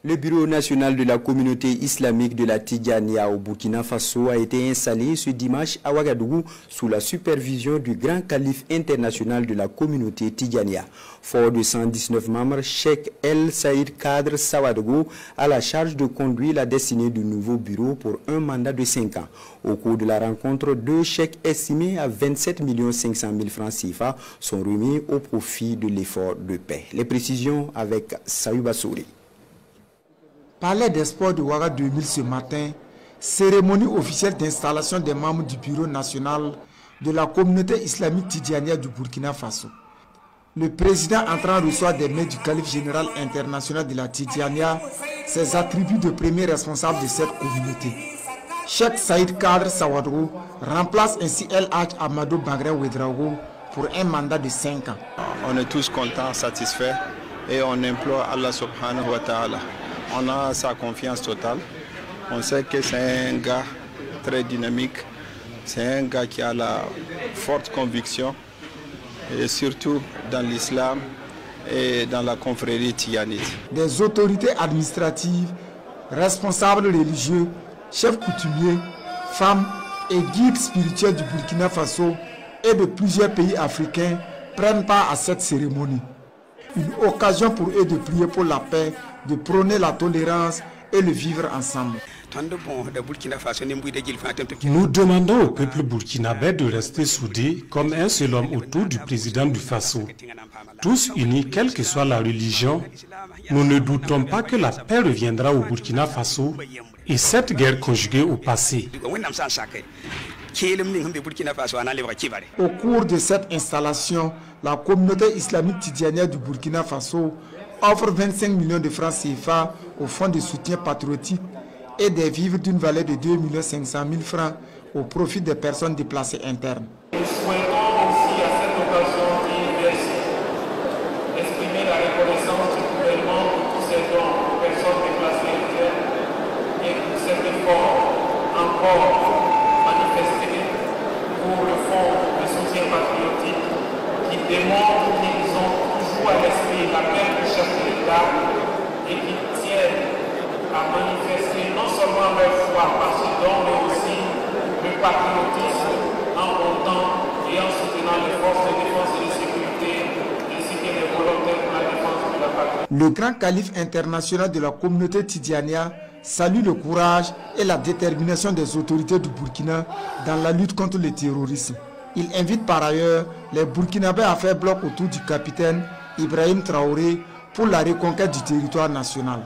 Le bureau national de la communauté islamique de la Tidjania au Burkina Faso a été installé ce dimanche à Ouagadougou sous la supervision du grand calife international de la communauté Tidjania. Fort de 119 membres, Cheikh El Saïd Kadr Sawadogo a la charge de conduire la destinée du nouveau bureau pour un mandat de 5 ans. Au cours de la rencontre, 2 chèques estimés à 27 500 000 francs CFA sont remis au profit de l'effort de paix. Les précisions avec Saïba Souri. Palais des Sports de Ouaga 2000 ce matin, cérémonie officielle d'installation des membres du bureau national de la communauté islamique Tidjania du Burkina Faso. Le président entrant reçoit des mains du calife général international de la Tidjania ses attributs de premier responsable de cette communauté. Cheikh Saïd Kadr Sawadogo remplace ainsi El Hadj Amadou Bagrin Ouedraogo pour un mandat de 5 ans. On est tous contents, satisfaits et on implore Allah subhanahu wa ta'ala. On a sa confiance totale. On sait que c'est un gars très dynamique. C'est un gars qui a la forte conviction, et surtout dans l'islam et dans la confrérie tijanite. Des autorités administratives, responsables religieux, chefs coutumiers, femmes et guides spirituels du Burkina Faso et de plusieurs pays africains prennent part à cette cérémonie. Une occasion pour eux de prier pour la paix, de prôner la tolérance et le vivre ensemble. Nous demandons au peuple burkinabé de rester soudés comme un seul homme autour du président du Faso. Tous unis, quelle que soit la religion, nous ne doutons pas que la paix reviendra au Burkina Faso et cette guerre conjuguée au passé. Au cours de cette installation, la communauté islamique tidjania du Burkina Faso offre 25 millions de francs CFA au fonds de soutien patriotique et des vivres d'une valeur de 2 500 000 francs au profit des personnes déplacées internes. Nous souhaitons aussi à cette occasion exprimer la reconnaissance du gouvernement pour tous ces dons aux personnes déplacées internes et pour cet effort encore manifesté pour le fonds de soutien patriotique qui démontre qu'ils ont toujours à l'esprit la paix du chef de l'État et qui tiennent à manifester non seulement leur foi par ce don, mais aussi le patriotisme en comptant et en soutenant les forces de défense et de sécurité ainsi que les volontaires pour la défense de la patrie. Le grand calife international de la communauté tidjania salue le courage et la détermination des autorités du Burkina dans la lutte contre le terrorisme. Il invite par ailleurs les Burkinabés à faire bloc autour du capitaine Ibrahim Traoré pour la reconquête du territoire national.